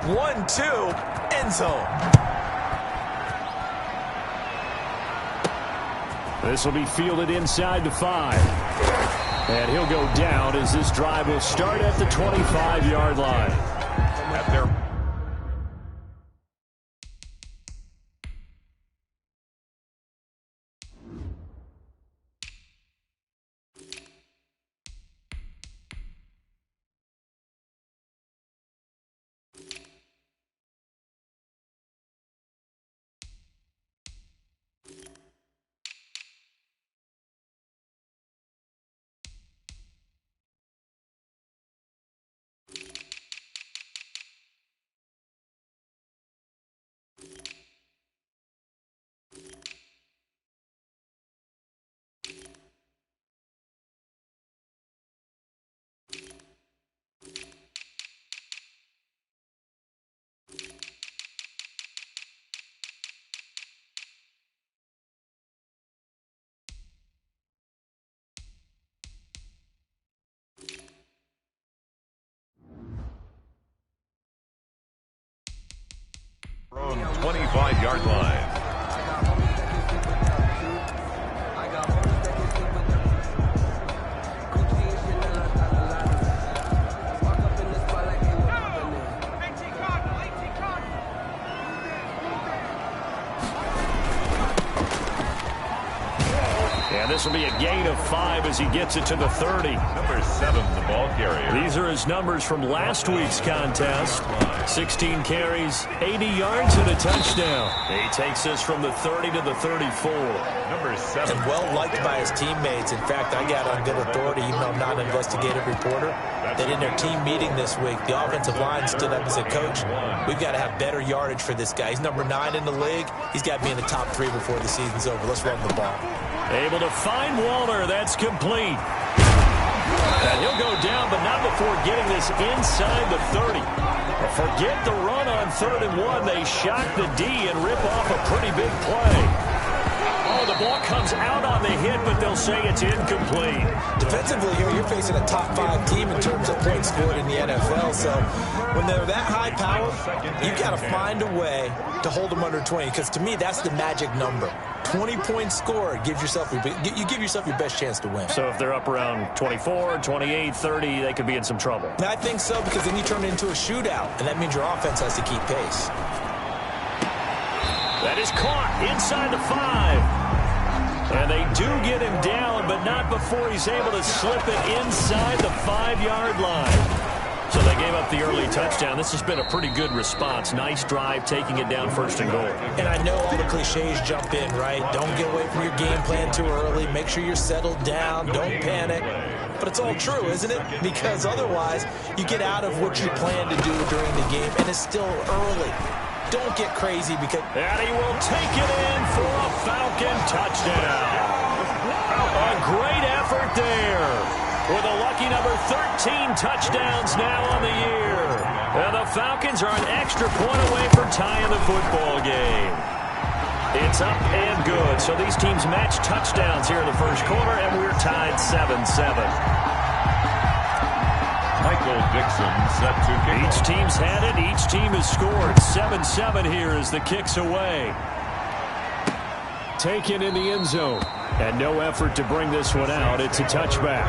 1-2, end zone. This will be fielded inside the 5. And he'll go down as this drive will start at the 25-yard line. At their own 25-yard line. And this will be a gain of 5 as he gets it to the 30. Number 7, the ball carrier. These are his numbers from last week's contest. 16 carries, 80 yards, and a touchdown. He takes this from the 30 to the 34. Number 7. And well liked by his teammates. In fact, I got on good authority, even though I'm not an investigative reporter, that in their team meeting this week, the offensive line stood up and said, Coach, we've got to have better yardage for this guy. He's number 9 in the league. He's got to be in the top 3 before the season's over. Let's run the ball. Able to find Walter. That's complete. And he'll go down, but not before getting this inside the 30. Forget the run on 3rd and 1. They shock the D and rip off a pretty big play. Oh, the ball comes out on the hit, but they'll say it's incomplete. Defensively here, you're facing a top 5 team in terms of points scored in the NFL. So when they're that high power, you've got to find a way to hold them under 20. Because to me, that's the magic number. 20 points scored gives yourself you give yourself your best chance to win. So if they're up around 24, 28, 30, they could be in some trouble. And I think so, because then you turn it into a shootout, and that means your offense has to keep pace. That is caught inside the 5. And they do get him down, but not before he's able to slip it inside the 5-yard line. So they gave up the early touchdown. This has been a pretty good response. Nice drive, taking it down 1st and goal. And I know all the cliches jump in, right? Don't get away from your game plan too early. Make sure you're settled down. Don't panic. But it's all true, isn't it? Because otherwise, you get out of what you plan to do during the game, and it's still early. Don't get crazy because... And he will take it in for a Falcon touchdown. A great effort there. With a lucky number 13 touchdowns now on the year. And the Falcons are an extra point away from tying the football game. It's up and good. So these teams match touchdowns here in the 1st quarter, and we're tied 7-7. Michael Dixon set to kick. Each team's had it. Each team has scored. 7-7 here as the kick's away. Taken in the end zone. And no effort to bring this one out. It's a touchback.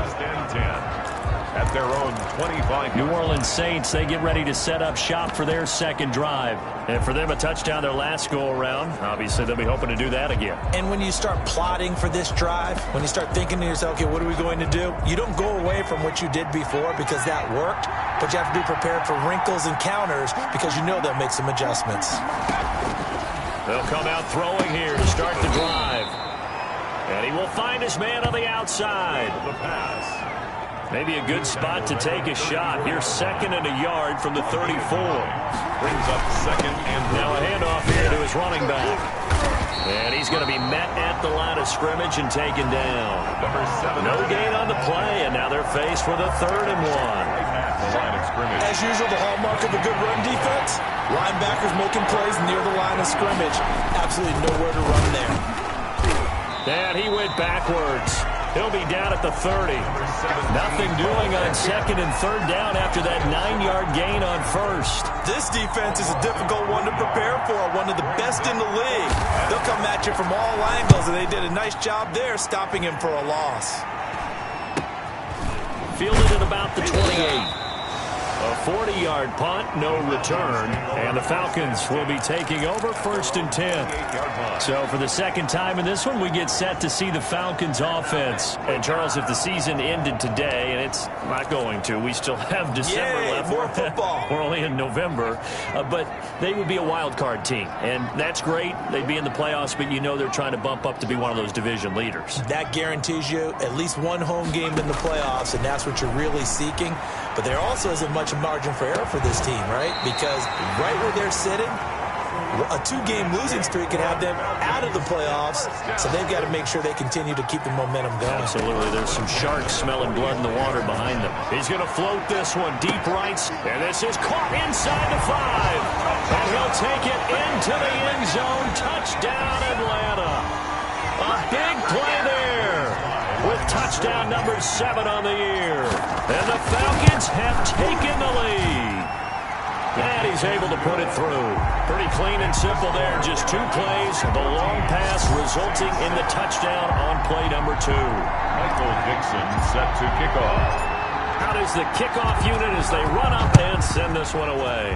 At their own 25. New Orleans Saints, they get ready to set up shop for their 2nd drive. And for them, a touchdown their last go-around. Obviously, they'll be hoping to do that again. And when you start plotting for this drive, when you start thinking to yourself, okay, what are we going to do? You don't go away from what you did before because that worked, but you have to be prepared for wrinkles and counters because you know they'll make some adjustments. They'll come out throwing here to start the drive. And he will find his man on the outside. The pass. Maybe a good spot to take a shot. Here's 2nd and a yard from the 34. Brings up 2nd and now a handoff here to his running back. And he's going to be met at the line of scrimmage and taken down. Number 7. No gain on the play, and now they're faced with a 3rd and 1. The line of scrimmage. As usual, the hallmark of a good run defense, linebackers making plays near the line of scrimmage. Absolutely nowhere to run there. And he went backwards. He'll be down at the 30. Nothing doing on second and third down after that 9-yard gain on first. This defense is a difficult one to prepare for, one of the best in the league. They'll come at you from all angles, and they did a nice job there stopping him for a loss. Fielded at about the 28. A 40-yard punt, no return, and the Falcons will be taking over 1st and 10. So for the second time in this one, we get set to see the Falcons offense. And Charles, if the season ended today, and it's not going to, we still have December left. More football. We're only in November, but they would be a wild card team, and that's great. They'd be in the playoffs, but you know they're trying to bump up to be one of those division leaders. That guarantees you at least one home game in the playoffs, and that's what you're really seeking. But there also isn't much margin for error for this team, right? Because right where they're sitting, a 2-game losing streak could have them out of the playoffs, so they've got to make sure they continue to keep the momentum going. Absolutely. There's some sharks smelling blood in the water behind them. He's going to float this one deep right, and this is caught inside the 5. And he'll take it into the end zone. Touchdown, Atlanta. A big play there with touchdown number 7 on the year. And the Falcons have taken the lead. And he's able to put it through. Pretty clean and simple there. Just 2 plays. The long pass resulting in the touchdown on play number 2. Michael Dixon set to kick off. Out is the kickoff unit as they run up and send this one away.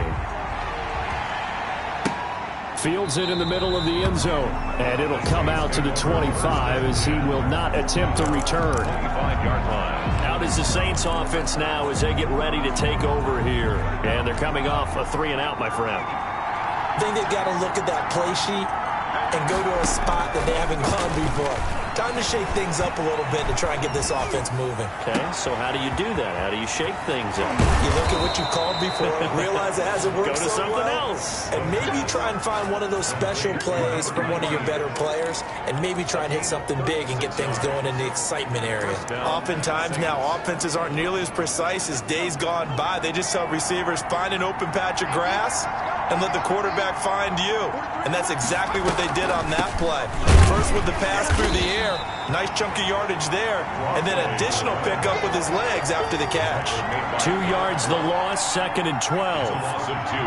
Fields it in the middle of the end zone. And it'll come out to the 25 as he will not attempt to return. 25-yard line. Out is the Saints offense now as they get ready to take over here. And they're coming off a 3-and-out, my friend. I think they've got to look at that play sheet and go to a spot that they haven't gone before. Time to shake things up a little bit to try and get this offense moving. Okay, so how do you do that? How do you shake things up? You look at what you called before, realize it hasn't worked Go to so something well, else. and maybe try and find one of those special plays from one of your better players, and maybe try and hit something big and get things going in the excitement area. Oftentimes now, offenses aren't nearly as precise as days gone by. They just tell receivers, find an open patch of grass and let the quarterback find you. And that's exactly what they did on that play. First with the pass through the air, nice chunk of yardage there, and then additional pickup with his legs after the catch. 2 yards the loss, 2nd and 12. Loss of 2.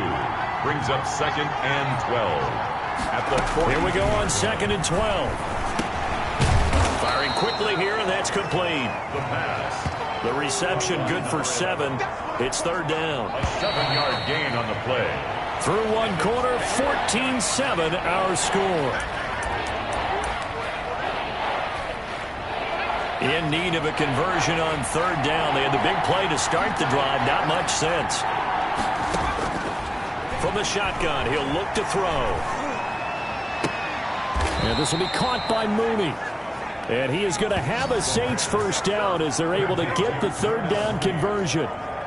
Brings up 2nd and 12. At the 40. Here we go on 2nd and 12. Firing quickly here, and that's complete. The pass. The reception good for 7. It's 3rd down. A 7-yard gain on the play. Through one quarter, 14-7 our score. In need of a conversion on 3rd down. They had the big play to start the drive. Not much sense. From the shotgun, he'll look to throw. And this will be caught by Mooney. And he is going to have a Saints 1st down as they're able to get the 3rd down conversion.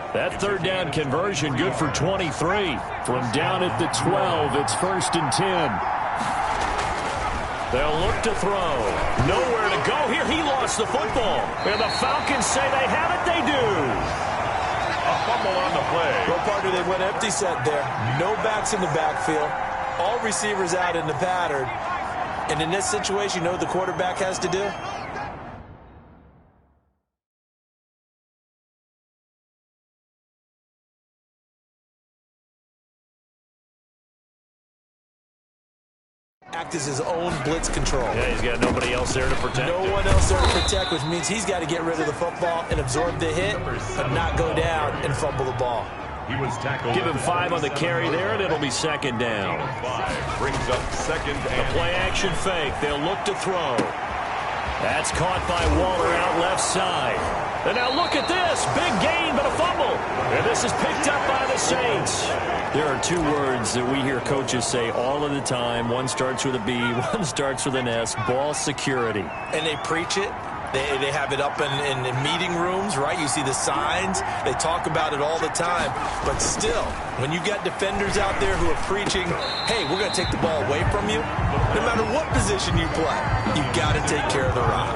That 3rd down conversion good for 23. From down at the 12, it's 1st and 10. They'll look to throw. Nowhere to go here. He lost the football. And the Falcons say they have it. They do. A fumble on the play. Well, partner, they went empty set there. No backs in the backfield. All receivers out in the pattern. And in this situation, you know what the quarterback has to do? Act as his own blitz control. Yeah, he's got nobody else there to protect No him. one else there to protect, which means he's got to get rid of the football and absorb the hit, but not go down and fumble the ball. He was tackled. Give him 5 on the carry there, and it'll be 2nd down. 5 brings up 2nd and Play action fake. They'll look to throw. That's caught by Waller out left side. And now look at this. Big gain, but a fumble. And this is picked up by the Saints. There are 2 words that we hear coaches say all of the time. One starts with a B, one starts with an S. Ball security. And they preach it. They have it up in meeting rooms, right? You see the signs. They talk about it all the time. But still, when you got defenders out there who are preaching, hey, we're going to take the ball away from you, no matter what position you play, you've got to take care of the rock.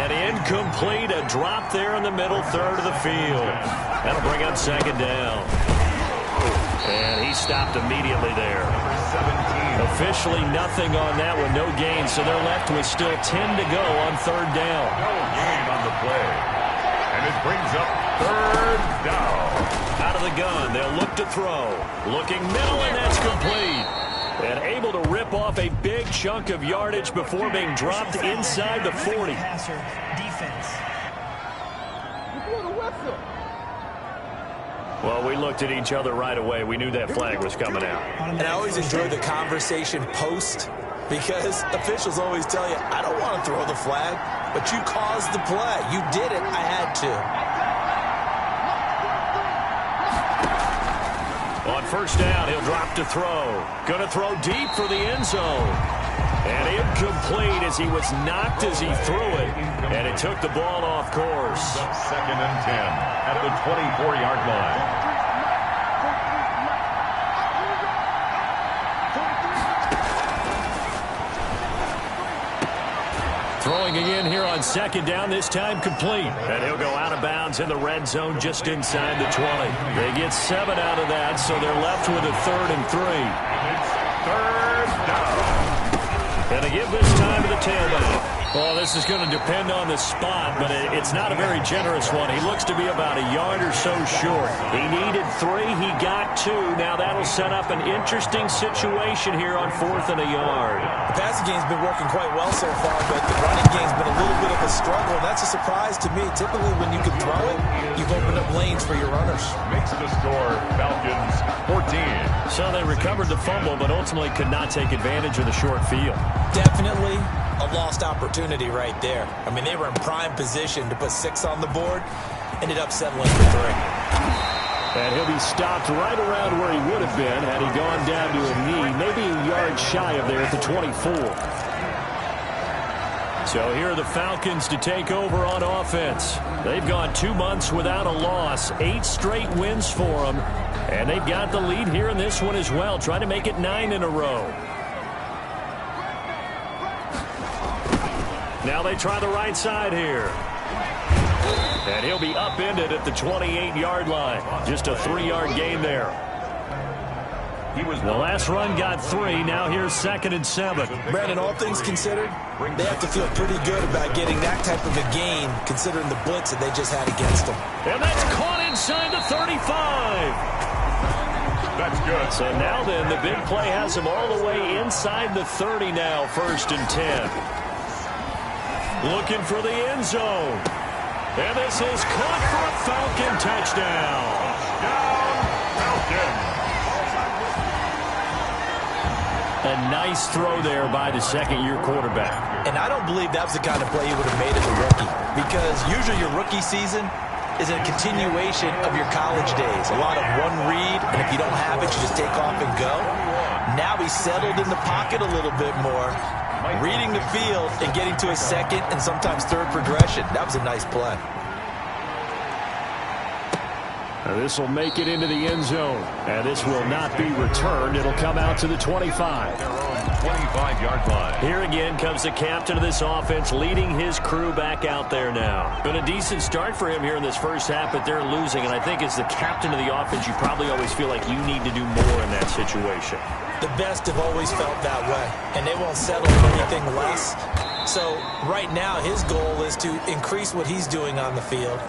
And incomplete, a drop there in the middle third of the field. That'll bring up 2nd down. And he stopped immediately there. number 17 Officially nothing on that one, no gain, so they're left with still 10 to go on third down. No gain on the play. And it brings up third down. Out of the gun, they'll look to throw. Looking middle, and that's complete. And able to rip off a big chunk of yardage before being dropped inside the 40. Well, we looked at each other right away. We knew that flag was coming out. And I always enjoy the conversation post because officials always tell you, I don't want to throw the flag, but you caused the play. You did it. I had to. On first down, he'll drop to throw. Going to throw deep for the end zone. And incomplete as he was knocked as he threw it. And it took the ball off course. Second and 10 at the 24-yard line. Throwing again here on second down, this time complete. And he'll go out of bounds in the red zone just inside the 20. They get 7 out of that, so they're left with a 3rd and 3. It's third down. And they give this time to the tailback. Well, this is going to depend on the spot, but it's not a very generous one. He looks to be about a yard or so short. He needed 3. He got 2. Now that'll set up an interesting situation here on 4th and a yard. The passing game's been working quite well so far, but the running game's been a little bit of a struggle. That's a surprise to me. Typically, when you can throw it, you've opened up lanes for your runners. Makes the score Falcons 14. So they recovered the fumble, but ultimately could not take advantage of the short field. Definitely a lost opportunity right there. I mean, they were in prime position to put 6 on the board, ended up settling for 3. And he'll be stopped right around where he would have been had he gone down to a knee, maybe a yard shy of there at the 24. So here are the Falcons to take over on offense. They've gone 2 months without a loss, 8 straight wins for them, and they've got the lead here in this one as well, trying to make it 9 in a row. Now they try the right side here. And he'll be upended at the 28-yard line. Just a 3-yard gain there. The last run got 3. Now here's 2nd and 7. Brandon, all things considered, they have to feel pretty good about getting that type of a gain, considering the blitz that they just had against them. And that's caught inside the 35. That's good. So now then, the big play has him all the way inside the 30 now, 1st and 10. Looking for the end zone. And this is caught for a Falcon touchdown. Falcon. A nice throw there by the second-year quarterback. And I don't believe that was the kind of play he would have made as a rookie, because usually your rookie season is a continuation of your college days. A lot of one read, and if you don't have it, you just take off and go. Now he's settled in the pocket a little bit more, reading the field and getting to a 2nd and sometimes 3rd progression. That was a nice play. This will make it into the end zone. And this will not be returned. It'll come out to the 25. Their own 25-yard line. Here again comes the captain of this offense, leading his crew back out there now. Been a decent start for him here in this first half, but they're losing. And I think as the captain of the offense, you probably always feel like you need to do more in that situation. The best have always felt that way, and they won't settle for anything less. So right now, his goal is to increase what he's doing on the field,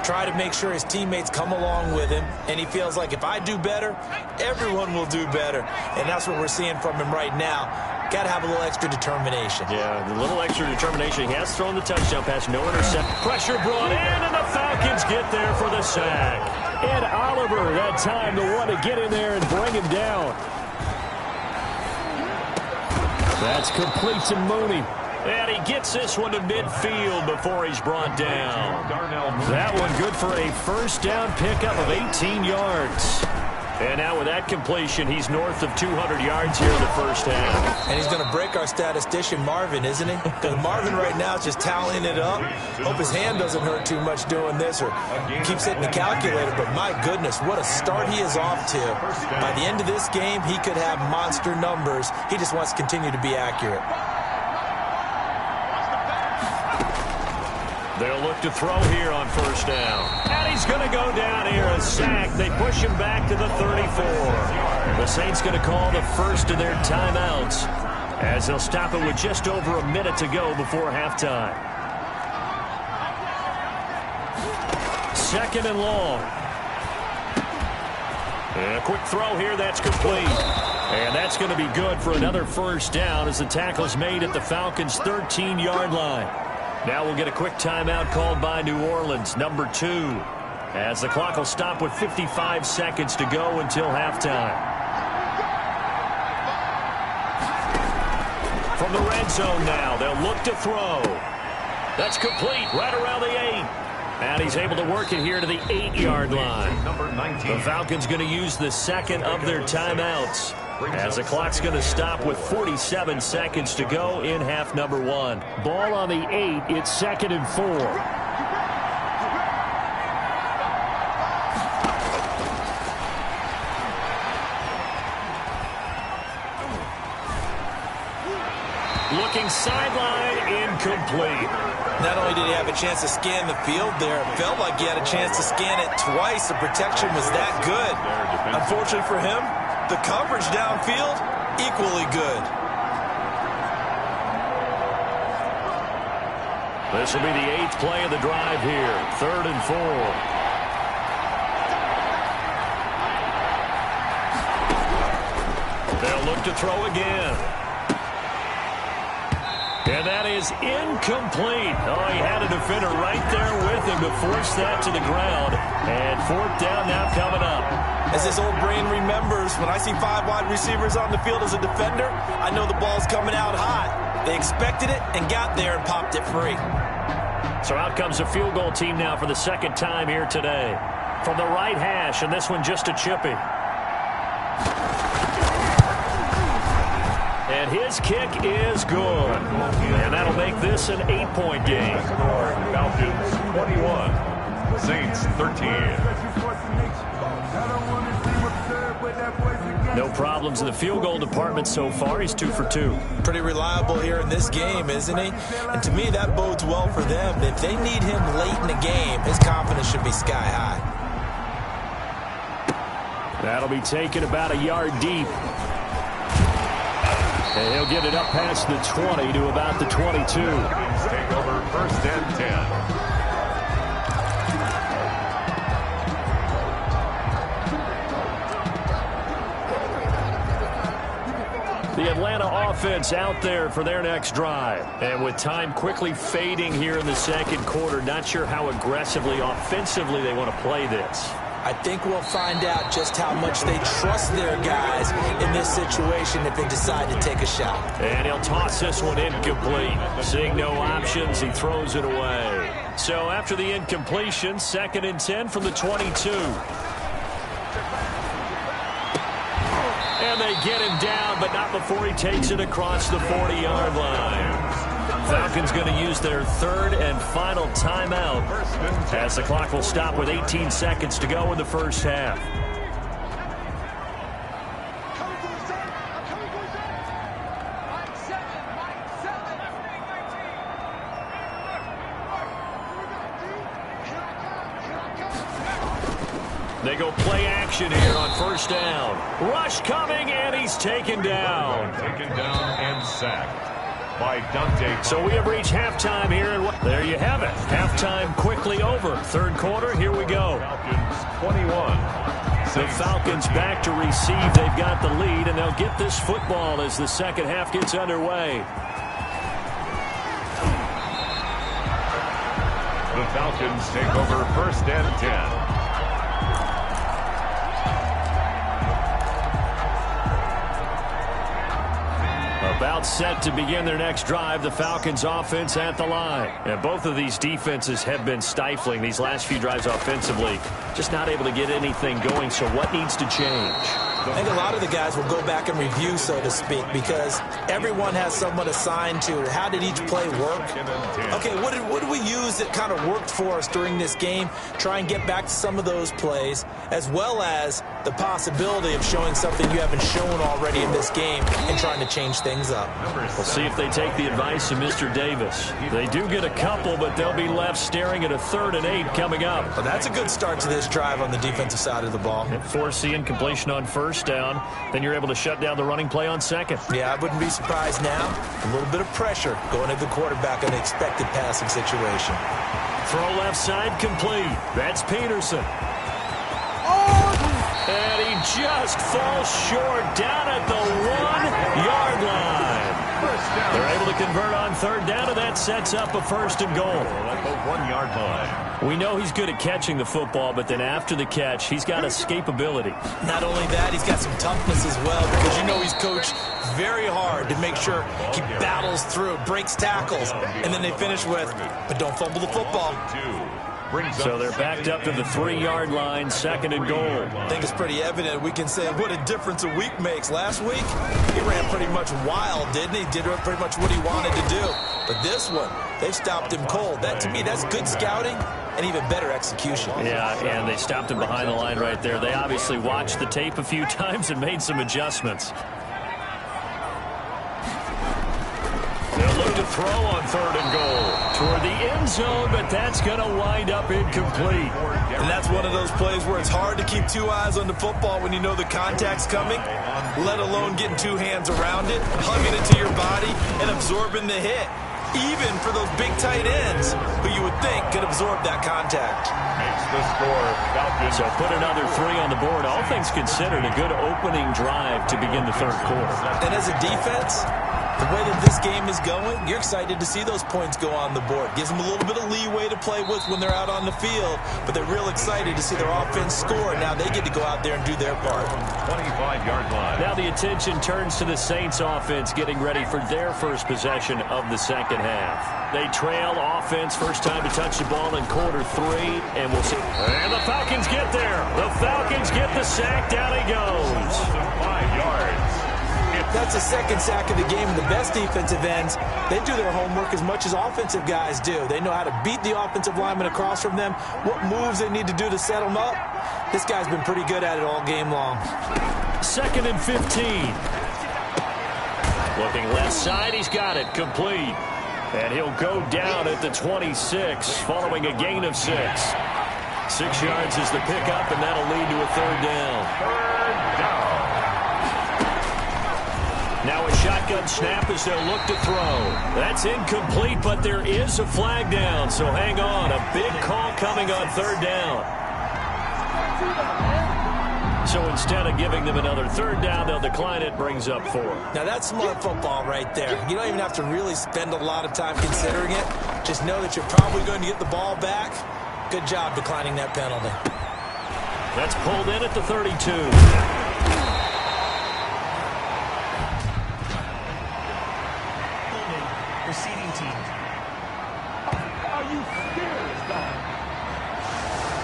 try to make sure his teammates come along with him, and he feels like if I do better, everyone will do better. And that's what we're seeing from him right now. Got to have a little extra determination. Yeah, a little extra determination. He has thrown the touchdown pass, no intercept. Pressure brought in, and the Falcons get there for the sack. Ed Oliver, that time the one to get in there and bring him down. That's complete to Mooney. And he gets this one to midfield before he's brought down. That one good for a first down pickup of 18 yards. And now with that completion, he's north of 200 yards here in the first half. And he's going to break our statistician Marvin, isn't he? Because Marvin right now is just tallying it up. Hope his hand doesn't hurt too much doing this, or keeps hitting the calculator. But my goodness, what a start he is off to. By the end of this game, he could have monster numbers. He just wants to continue to be accurate. They'll look to throw here on first down. And he's going to go down here, a sack. They push him back to the 34. The Saints going to call the first of their timeouts as they'll stop it with just over a minute to go before halftime. Second and long. And a quick throw here, that's complete. And that's going to be good for another first down as the tackle's made at the Falcons' 13-yard line. Now we'll get a quick timeout called by New Orleans, number 2, as the clock will stop with 55 seconds to go until halftime. From the red zone now, they'll look to throw. That's complete right around the 8. And he's able to work it here to the 8-yard line. The Falcons going to use the second of their timeouts as the clock's going to stop with 47 seconds to go in half number 1. Ball on the 8. It's 2nd and 4. Looking sideline, incomplete. Not only did he have a chance to scan the field there, it felt like he had a chance to scan it twice. The protection was that good. Unfortunately for him, the coverage downfield, equally good. This will be the 8th play of the drive here. 3rd and 4. They'll look to throw again. And that is incomplete. Oh, he had a defender right there with him to force that to the ground. And 4th down now coming up. As this old brain remembers, when I see 5 wide receivers on the field as a defender, I know the ball's coming out high. They expected it and got there and popped it free. So out comes a field goal team now for the second time here today. From the right hash, and this one just a chippy. And his kick is good. And that'll make this an 8-point game. Falcons 21, Saints 13. No problems in the field goal department so far. He's 2 for 2. Pretty reliable here in this game, isn't he? And to me, that bodes well for them. If they need him late in the game, his confidence should be sky high. That'll be taken about a yard deep. And he'll get it up past the 20 to about the 22. Take over 1st and 10. The Atlanta offense out there for their next drive. And with time quickly fading here in the second quarter, not sure how aggressively, offensively they want to play this. I think we'll find out just how much they trust their guys in this situation if they decide to take a shot. And he'll toss this one incomplete. Seeing no options, he throws it away. So after the incompletion, 2nd and 10 from the 22. And they get him down, but not before he takes it across the 40-yard line. Falcons going to use their 3rd and final timeout as the clock will stop with 18 seconds to go in the first half. They go play action here on first down. Rush coming, and he's taken down. Taken down and sacked by Dante. So we have reached halftime here, and there you have it. Halftime quickly over. 3rd quarter, here we go. Falcons 21. The Falcons back to receive. They've got the lead, and they'll get this football as the second half gets underway. The Falcons take over 1st and 10. About set to begin their next drive, the Falcons offense at the line. And both of these defenses have been stifling these last few drives offensively. Just not able to get anything going, so what needs to change? I think a lot of the guys will go back and review, so to speak, because everyone has someone assigned to how did each play work. Okay, what did we use that kind of worked for us during this game? Try and get back to some of those plays, as well as the possibility of showing something you haven't shown already in this game and trying to change things up. We'll see if they take the advice of Mr. Davis. They do get a couple, but they'll be left staring at a 3rd and 8 coming up. Well, that's a good start to this drive on the defensive side of the ball. Force the incompletion on 1st down. Then you're able to shut down the running play on 2nd. Yeah, I wouldn't be surprised now. A little bit of pressure going at the quarterback on the expected passing situation. Throw left side complete. That's Peterson. And he just falls short down at the 1-yard line. They're able to convert on 3rd down, and that sets up a 1st and goal. At the 1-yard line. We know he's good at catching the football, but then after the catch, he's got escapability. Not only that, he's got some toughness as well, because you know he's coached very hard to make sure he battles through, breaks tackles, and then they finish with, but don't fumble the football. So they're backed up to the 3-yard line, 2nd and goal. I think it's pretty evident. We can say what a difference a week makes. Last week, he ran pretty much wild, didn't he? Did pretty much what he wanted to do. But this one, they stopped him cold. That, to me, that's good scouting and even better execution. Yeah, and they stopped him behind the line right there. They obviously watched the tape a few times and made some adjustments. They'll look to throw on 3rd and goal toward the end zone, but that's going to wind up incomplete. And that's one of those plays where it's hard to keep 2 eyes on the football when you know the contact's coming, let alone getting 2 hands around it, hugging it to your body, and absorbing the hit. Even for those big tight ends who you would think could absorb that contact. Makes the score. Falcons. So put another 3 on the board. All things considered, a good opening drive to begin the 3rd quarter. And as a defense, the way that this game is going, you're excited to see those points go on the board. Gives them a little bit of leeway to play with when they're out on the field, but they're real excited to see their offense score. Now they get to go out there and do their part. 25-yard line. Now the attention turns to the Saints offense getting ready for their first possession of the 2nd half. They trail offense, first time to touch the ball in quarter 3, and we'll see. And the Falcons get there. The Falcons get the sack. Down he goes. 5 yards. That's the 2nd sack of the game. The best defensive ends, they do their homework as much as offensive guys do. They know how to beat the offensive lineman across from them, what moves they need to do to set them up. This guy's been pretty good at it all game long. 2nd and 15. Looking left side, he's got it, complete. And he'll go down at the 26 following a gain of 6. 6 yards is the pickup, and that'll lead to a 3rd down. 3rd down. Now a shotgun snap as they'll look to throw. That's incomplete, but there is a flag down, so hang on. A big call coming on 3rd down. So instead of giving them another 3rd down, they'll decline it, brings up 4. Now that's smart football right there. You don't even have to really spend a lot of time considering it. Just know that you're probably going to get the ball back. Good job declining that penalty. That's pulled in at the 32.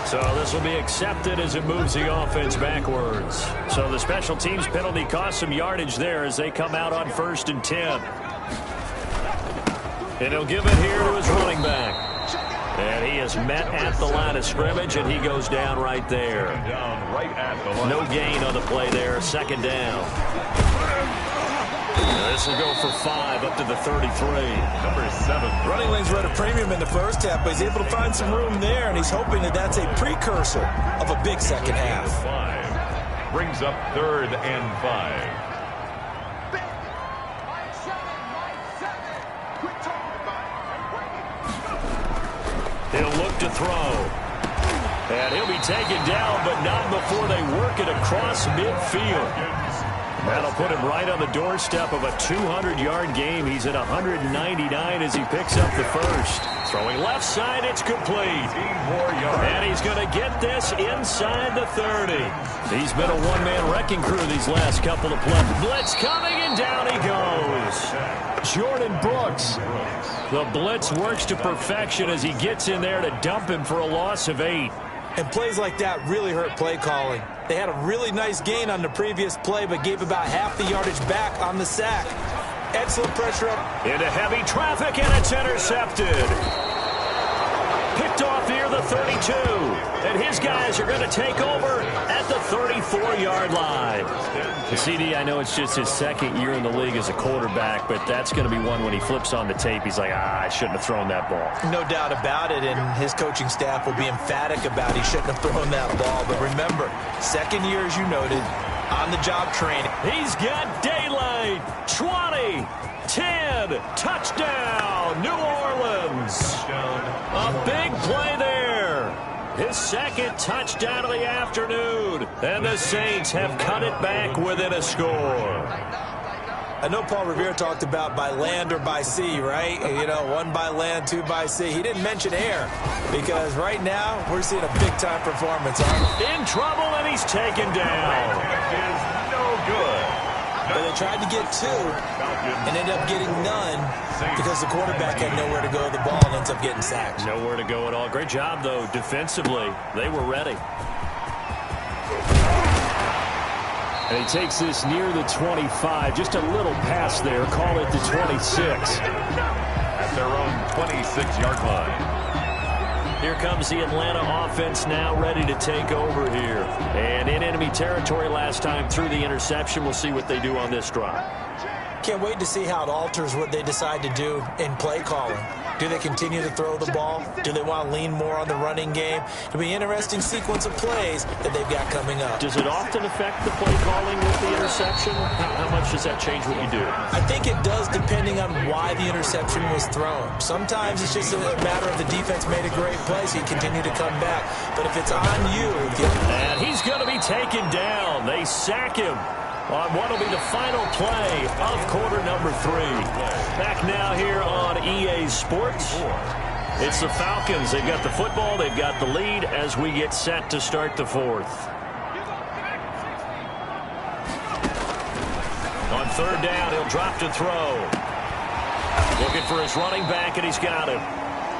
So this will be accepted as it moves the offense backwards. So the special teams penalty cost some yardage there as they come out on 1st and 10. And he'll give it here to his running back. And he is met at the line of scrimmage, and he goes down right there. Down right at the line. No gain on the play there, 2nd down. This will go for 5 up to the 33. Number 7. Running lanes were at a premium in the first half, but he's able to find some room there, and he's hoping that that's a precursor of a big 2nd half. 5 brings up 3rd and 5. He'll look to throw. And he'll be taken down, but not before they work it across midfield. That'll put him right on the doorstep of a 200-yard game. He's at 199 as he picks up the 1st. Throwing left side, it's complete. 15 more yards. And he's going to get this inside the 30. He's been a one-man wrecking crew these last couple of plays. Blitz coming, and down he goes. Jordan Brooks. The blitz works to perfection as he gets in there to dump him for a loss of 8. And plays like that really hurt play calling. They had a really nice gain on the previous play, but gave about half the yardage back on the sack. Excellent pressure up. Into heavy traffic, and it's intercepted. Picked off near the 32. And his guys are going to take over at the 34-yard line. The CD, I know it's just his second year in the league as a quarterback, but that's going to be one when he flips on the tape. He's like, I shouldn't have thrown that ball. No doubt about it, and his coaching staff will be emphatic about he shouldn't have thrown that ball. But remember, second year, as you noted, on-the-job training. He's got daylight. 20, 10, touchdown, New Orleans. A big play there. His second touchdown of the afternoon. And the Saints have cut it back within a score. I know Paul Revere talked about by land or by sea, right? You know, one by land, two by sea. He didn't mention air because right now we're seeing a big-time performance. In trouble, and he's taken down. Is no good. But they tried to get two and ended up getting none because the quarterback had nowhere to go with the ball and ends up getting sacked. Nowhere to go at all. Great job, though, defensively. They were ready. And he takes this near the 25. Just a little pass there. Call it the 26. At their own 26-yard line. Here comes the Atlanta offense now ready to take over here. And in enemy territory last time through the interception. We'll see what they do on this drive. Can't wait to see how it alters what they decide to do in play calling. Do they continue to throw the ball? Do they want to lean more on the running game? It'll be an interesting sequence of plays that they've got coming up. Does it often affect the play calling with the interception? How much does that change what you do? I think it does depending on why the interception was thrown. Sometimes it's just a matter of the defense made a great play, so you continue to come back. But if it's on you... And he's going to be taken down. They sack him on what will be the final play of quarter number 3. Back now here on EA Sports. It's the Falcons. They've got the football. They've got the lead as we get set to start the 4th. On third down, he'll drop to throw. Looking for his running back, and he's got him.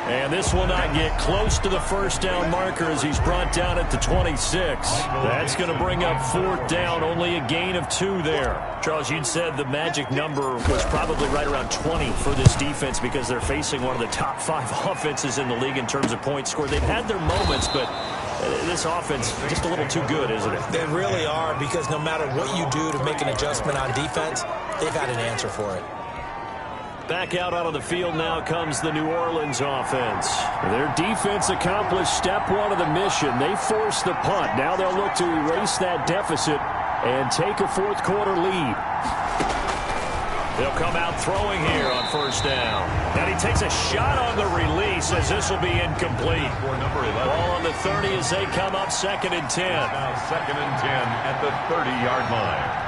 And this will not get close to the first down marker as he's brought down at the 26. That's going to bring up 4th down, only a gain of 2 there. Charles, you'd said the magic number was probably right around 20 for this defense because they're facing one of the top 5 offenses in the league in terms of points scored. They've had their moments, but this offense just a little too good, isn't it? They really are, because no matter what you do to make an adjustment on defense, they've got an answer for it. Back out onto the field now comes the New Orleans offense. Their defense accomplished step 1 of the mission. They forced the punt. Now they'll look to erase that deficit and take a 4th quarter lead. They'll come out throwing here on first down. And he takes a shot on the release as this will be incomplete. Ball on the 30 as they come up 2nd and 10. Now 2nd and 10 at the 30-yard line.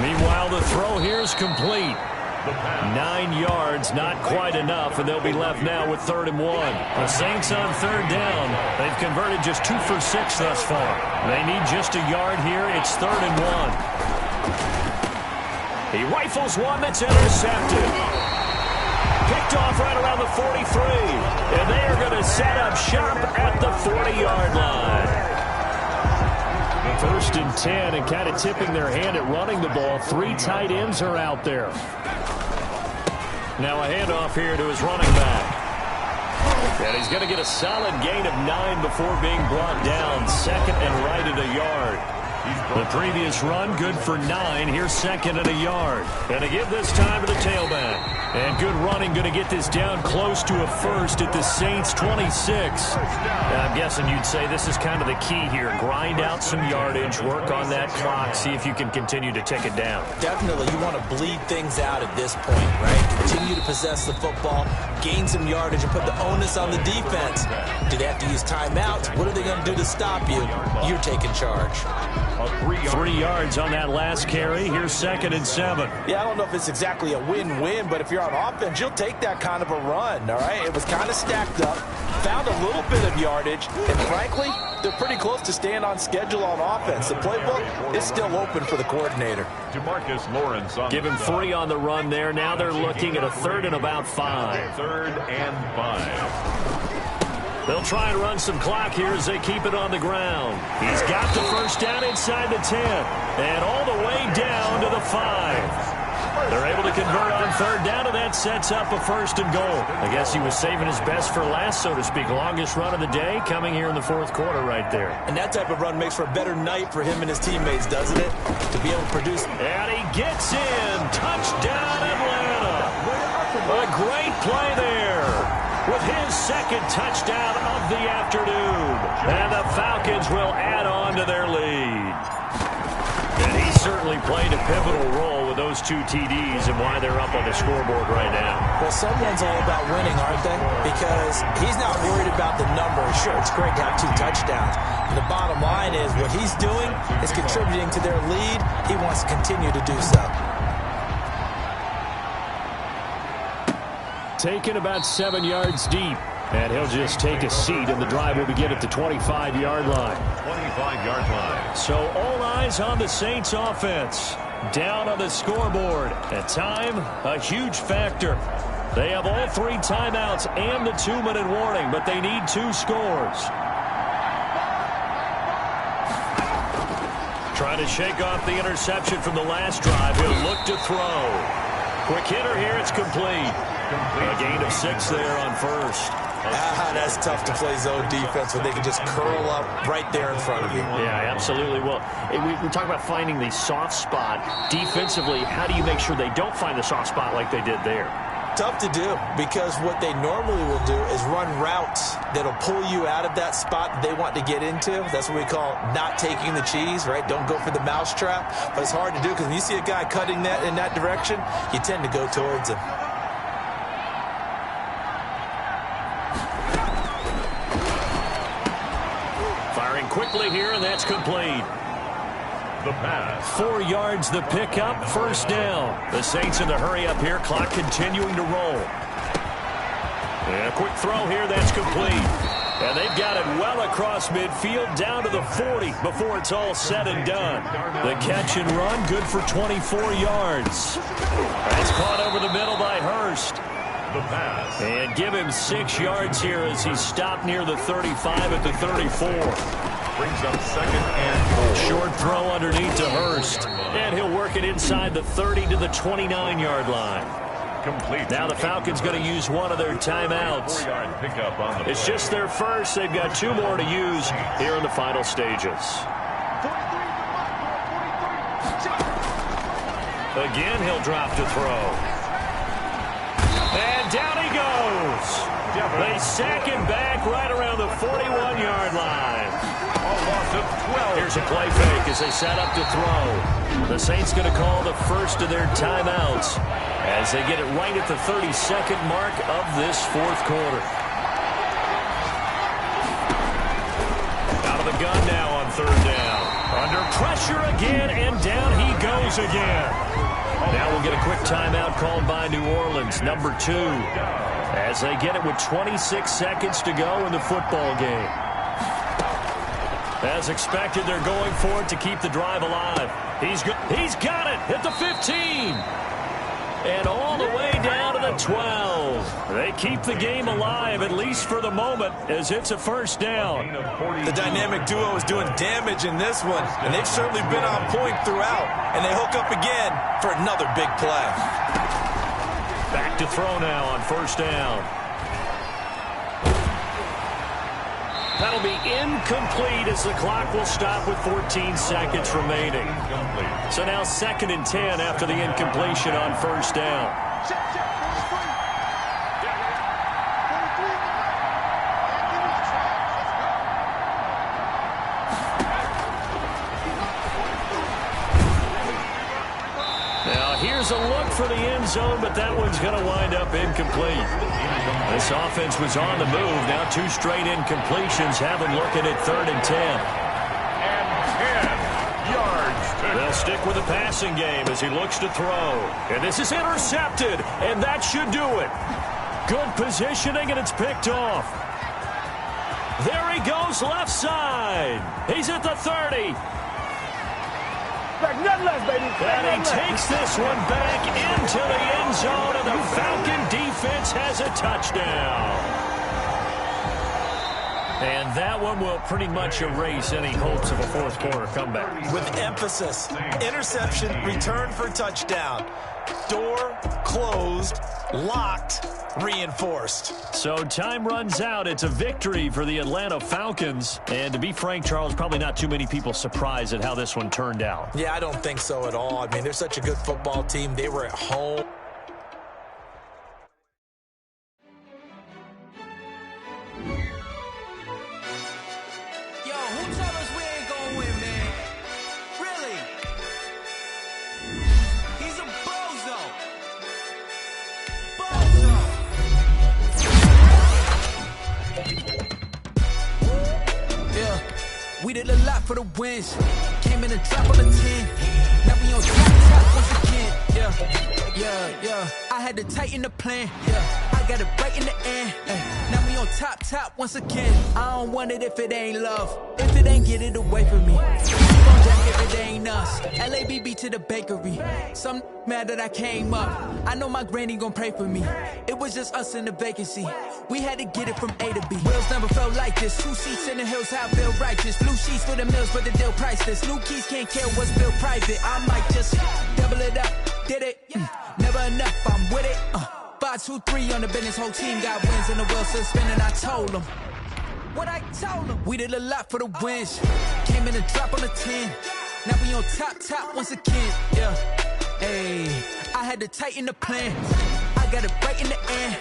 Meanwhile, the throw here is complete. 9 yards, not quite enough, and they'll be left now with 3rd and 1. The Saints on 3rd down. They've converted just 2 for 6 thus far. They need just a yard here. It's 3rd and 1. He rifles one that's intercepted. Picked off right around the 43. And they are going to set up shop at the 40-yard line. 1st and 10, and kind of tipping their hand at running the ball. 3 tight ends are out there. Now a handoff here to his running back. And he's going to get a solid gain of 9 before being brought down. 2nd and right at a yard. The previous run, good for 9. Here's 2nd and a yard. And to give this time to the tailback. And good running, going to get this down close to a 1st at the Saints' 26. And I'm guessing you'd say this is kind of the key here. Grind out some yardage, work on that clock, see if you can continue to tick it down. Definitely, you want to bleed things out at this point, right? Continue to possess the football, gain some yardage, and put the onus on the defense. Do they have to use timeouts? What are they going to do to stop you? You're taking charge. 3 yards on that last carry. Here's 2nd and 7. Yeah, I don't know if it's exactly a win-win, but if you're on offense, you'll take that kind of a run, all right? It was kind of stacked up, found a little bit of yardage, and frankly, they're pretty close to staying on schedule on offense. The playbook is still open for the coordinator. DeMarcus Lawrence on Give him 3 on the run there. Now they're looking at a 3rd and about 5. 3rd and 5. They'll try and run some clock here as they keep it on the ground. He's got the 1st down inside the 10. And all the way down to the 5. They're able to convert on third down, and that sets up a 1st and goal. I guess he was saving his best for last, so to speak. Longest run of the day coming here in the 4th quarter right there. And that type of run makes for a better night for him and his teammates, doesn't it? To be able to produce. And he gets in. Touchdown, Atlanta. A great play there with his 2nd touchdown of the afternoon. And the Falcons will add on to their lead. And he certainly played a pivotal role with those 2 TDs and why they're up on the scoreboard right now. Well, someone's all about winning, aren't they? Because he's not worried about the numbers. Sure, it's great to have 2 touchdowns. And the bottom line is what he's doing is contributing to their lead. He wants to continue to do so. Taken about 7 yards deep. And he'll just take a seat, and the drive will begin at the 25-yard line. 25-yard line. So all eyes on the Saints offense. Down on the scoreboard. At time, a huge factor. They have all 3 timeouts and the 2-minute warning, but they need 2 scores. Trying to shake off the interception from the last drive. He'll look to throw. Quick hitter here. It's complete. A gain of 6 there on 1st. That's tough to play zone defense when they can just curl up right there in front of you. Yeah, absolutely. Well, we talk about finding the soft spot. Defensively, how do you make sure they don't find the soft spot like they did there? Tough to do, because what they normally will do is run routes that'll pull you out of that spot that they want to get into. That's what we call not taking the cheese, right? Don't go for the mousetrap. But it's hard to do because when you see a guy cutting that in that direction, you tend to go towards him. Quickly here, and that's complete. The pass. 4 yards the pickup, 1st down. The Saints in the hurry up here, clock continuing to roll. And a quick throw here, that's complete. And they've got it well across midfield, down to the 40 before it's all said and done. The catch and run, good for 24 yards. That's caught over the middle by Hurst. The pass. And give him 6 yards here as he stopped near the 35 at the 34. Brings up 2nd and 4. Short throw underneath to Hurst. And he'll work it inside the 30 to the 29-yard line. Complete. Now the Falcons going to use one of their timeouts. 4-yard pickup on the It's just their first. They've got 2 more to use here in the final stages. Again, he'll drop to throw. And down he goes. They sack him back right around the 41-yard line. A loss of 12. Here's a play fake as they set up to throw. The Saints going to call the first of their timeouts as they get it right at the 32nd mark of this 4th quarter. Out of the gun now on 3rd down. Under pressure again, and down he goes again. Now we'll get a quick timeout called by New Orleans, number 2, as they get it with 26 seconds to go in the football game. As expected, they're going for it to keep the drive alive. He's got it at the 15. And all the way down to the 12. They keep the game alive, at least for the moment, as it's a 1st down. The dynamic duo is doing damage in this one, and they've certainly been on point throughout. And they hook up again for another big play. Back to throw now on 1st down. That'll be incomplete as the clock will stop with 14 seconds remaining. So now 2nd and 10 after the incompletion on 1st down. Now here's a look for the end zone, but that one's going to wind up incomplete. This offense was on the move. Now 2 straight incompletions have them looking at 3rd and 10. And 10 yards. They'll stick with the passing game as he looks to throw. And this is intercepted, and that should do it. Good positioning, and it's picked off. There he goes left side. He's at the 30. And he takes this one back into the end zone, and the Falcon defense has a touchdown. And that one will pretty much erase any hopes of a fourth quarter comeback. With emphasis, interception, return for touchdown. Door closed, locked, reinforced. So time runs out. It's a victory for the Atlanta Falcons. And to be frank, Charles, probably not too many people surprised at how this one turned out. Yeah, I don't think so at all. I mean, they're such a good football team. They were at home. We did a lot for the wins. Came in and drop on the 10. Now we on top once again. Yeah. I had to tighten the plan. Yeah, I got it right in the end. Now we on top once again. I don't want it if it ain't love. If it ain't, get it away from me. We gon' jack if it ain't us. LABB to the bakery. Some mad that I came up. I know my granny gon' pray for me. It was just us in the vacancy. We had to get it from A to B. Wheels never felt like this. 2 seats in the hills, how I feel righteous. Blue sheets for the mills, but the deal priceless. New keys can't care what's built private. I might just double it up. Did it? Never enough, I'm with it. 5, 2, 3 on the business. Whole team got wins and the wheels still spinning. I told them what I told them. We did a lot for the wins. Came in and drop on the 10. Now we on top once again. Yeah. Hey, I had to tighten the plan. I got it right in the end.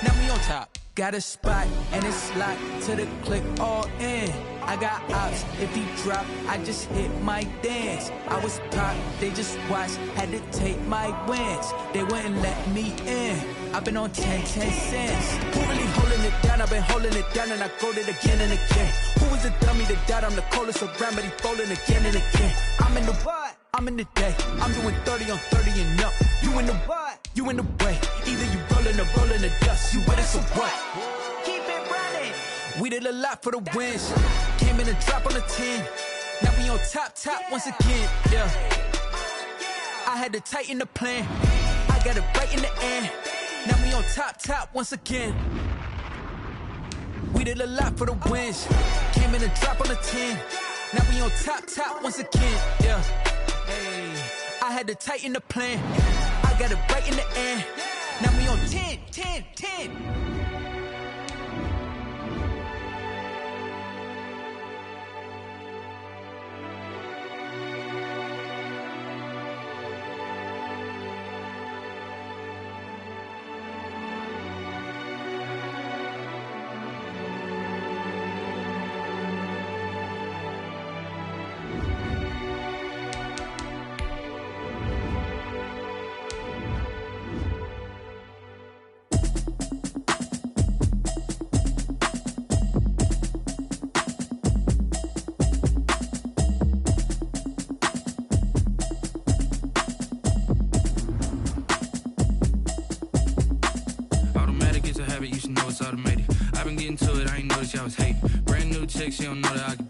Now we on top. Got a spot and it's locked to the click all in. I got ops, if he drop, I just hit my dance. I was pop, they just watched, had to take my wins. They wouldn't let me in. I've been on 10 cents. Who really holding it down? I've been holding it down and I go it again and again. Who was the dummy that died? I'm the coldest around, but he folding again and again. I'm in the what? I'm in the day. I'm doing 30 on 30 and up. You in the what? You in the way. Either you rolling the dust. You with us or what? Keep it running. We did a lot for the wins. Came in and drop on the 10. Now we on top once again. Yeah. I had to tighten the plan. I got it right in the end. Now we on top once again. We did a lot for the wins. Came in and drop on the 10. Now we on top once again. Yeah. Hey, I had to tighten the plan. I got it right in the end. Now we on 10. You should know it's automated. I've been getting to it, I ain't noticed y'all was hating. Brand new chick, she don't know that I can